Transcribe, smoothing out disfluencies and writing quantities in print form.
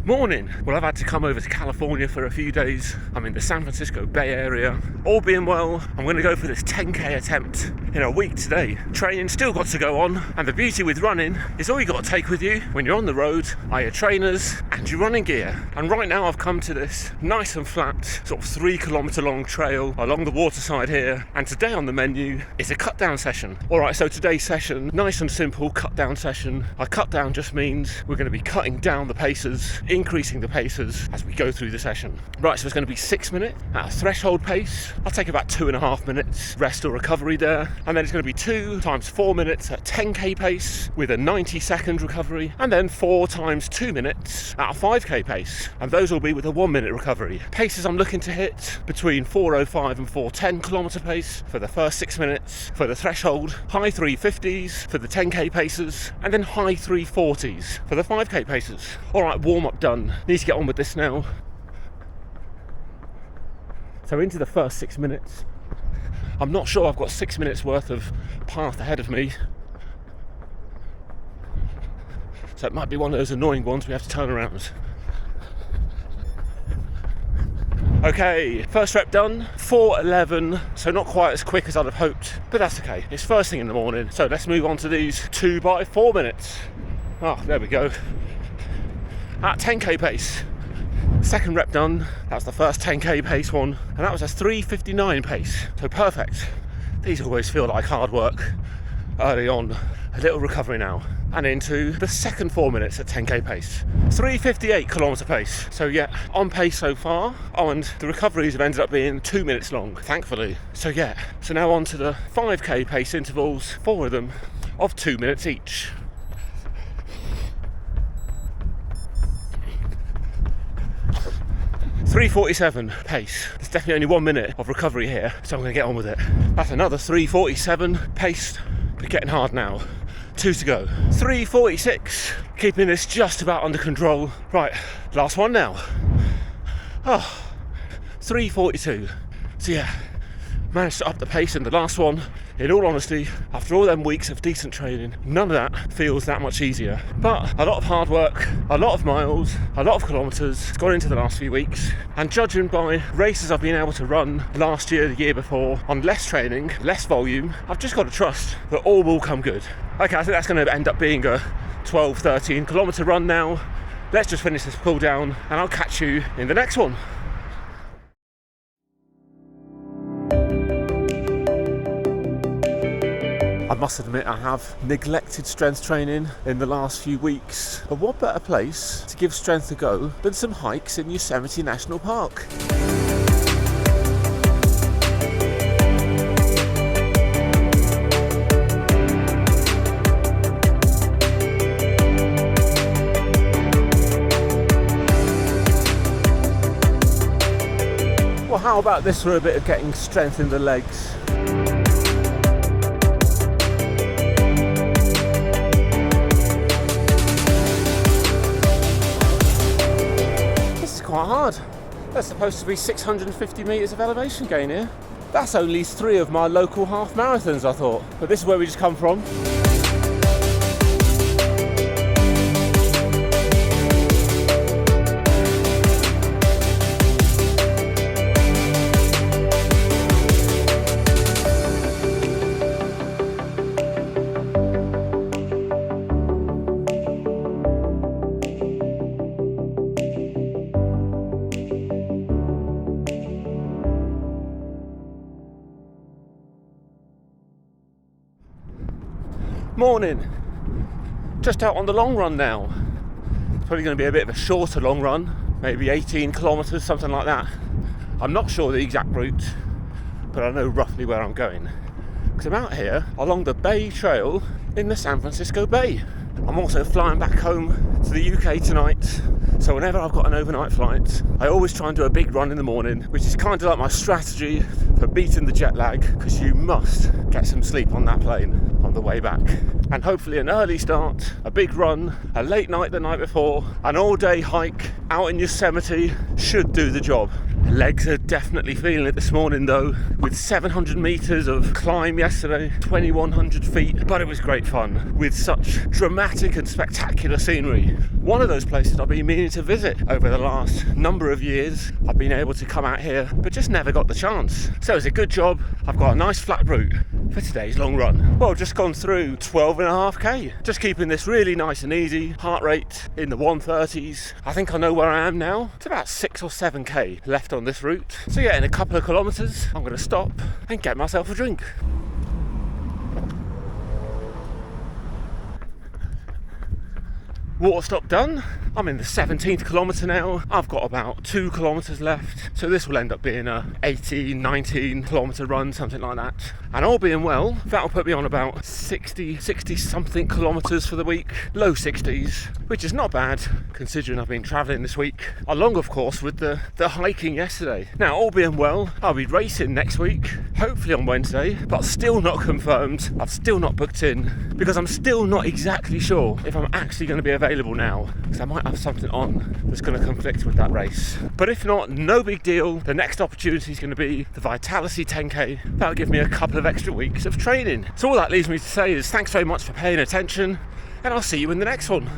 Morning. Well, I've had to come over to California for a few days. I'm in the San Francisco Bay Area. All being well, I'm going to go for this 10k attempt in a week today. Training still got to go on, and the beauty with running is all you got to take with you when you're on the road are your trainers and your running gear. And right now I've come to this nice and flat, sort of 3 kilometer long trail along the waterside here, and today on the menu is a cut down session. Alright, so today's session, nice and simple cut down session. A cut down just means we're going to be cutting down the paces, increasing the paces as we go through the session. Right, so it's going to be 6 minutes at a threshold pace. I'll take about 2.5 minutes rest or recovery there, and then it's going to be 2 times 4 minutes at 10k pace with a 90-second recovery, and then 4 times 2 minutes at a 5k pace, and those will be with a 1 minute recovery. Paces I'm looking to hit between 4:05 and 4:10 kilometer pace for the first 6 minutes for the threshold, high 350s for the 10k paces, and then high 340s for the 5k paces. Alright, warm up done. Need to get on with this now. So into the first 6 minutes. I'm not sure I've got 6 minutes worth of path ahead of me. So it might be one of those annoying ones we have to turn around. Okay, first rep done, 4:11, so not quite as quick as I'd have hoped, but that's okay. It's first thing in the morning, so let's move on to these 2x4 minutes. Oh, there we go. At 10k pace. Second rep done, that was the first 10k pace one, and that was a 3:59 pace, so perfect. These always feel like hard work early on. A little recovery now, and into the second 4 minutes at 10k pace. 3:58 kilometer pace, so yeah, on pace so far. Oh, and the recoveries have ended up being 2 minutes long, thankfully. So yeah, so now on to the 5k pace intervals, 4 of them, of 2 minutes each. .347 pace. There's definitely only 1 minute of recovery here, so I'm going to get on with it. That's another 3:47 pace, but getting hard now. 2 to go. 3:46, keeping this just about under control. Right, last one now. Oh, 3:42. So yeah, managed to up the pace in the last one. In all honesty, after all them weeks of decent training, none of that feels that much easier. But a lot of hard work, a lot of miles, a lot of kilometres gone into the last few weeks. And judging by races I've been able to run last year, the year before, on less training, less volume, I've just got to trust that all will come good. Okay, I think that's going to end up being a 12-13 kilometre run now. Let's just finish this cool down, and I'll catch you in the next one. I must admit I have neglected strength training in the last few weeks, but what better place to give strength a go than some hikes in Yosemite National Park? Well, how about this for a bit of getting strength in the legs? Quite hard. That's supposed to be 650 metres of elevation gain here. That's only 3 of my local half marathons, I thought. But this is where we just come from. Morning. Just out on the long run now. It's probably going to be a bit of a shorter long run, maybe 18 kilometres, something like that. I'm not sure the exact route, but I know roughly where I'm going. Because I'm out here along the Bay Trail in the San Francisco Bay. I'm also flying back home to the UK tonight, so whenever I've got an overnight flight, I always try and do a big run in the morning, which is kind of like my strategy for beating the jet lag, because you must get some sleep on that plane on the way back. And hopefully an early start, a big run, a late night the night before, an all-day hike out in Yosemite should do the job. Legs are definitely feeling it this morning though, with 700 meters of climb yesterday, 2100 feet, but it was great fun with such dramatic and spectacular scenery. One of those places I've been meaning to visit over the last number of years. I've been able to come out here, but just never got the chance. So it's a good job I've got a nice flat route for today's long run. Well, just gone through 12.5k, just keeping this really nice and easy, heart rate in the 130s. I think I know where I am now. It's about 6 or 7k left on this route. So yeah, in a couple of kilometers, I'm going to stop and get myself a drink. Water stop done. I'm in the 17th kilometre now. I've got about 2 kilometres left, so this will end up being a 18, 19 kilometre run, something like that. And all being well, that'll put me on about 60 something kilometres for the week, low 60s, which is not bad considering I've been travelling this week, along of course with the hiking yesterday. Now, all being well, I'll be racing next week, hopefully on Wednesday, but still not confirmed. I've still not booked in because I'm still not exactly sure if I'm actually going to be available now, because I might have something on that's going to conflict with that race. But if not, no big deal. The next opportunity is going to be the Vitality 10k. That'll give me a couple of extra weeks of training. So all that leaves me to say is thanks very much for paying attention, and I'll see you in the next one.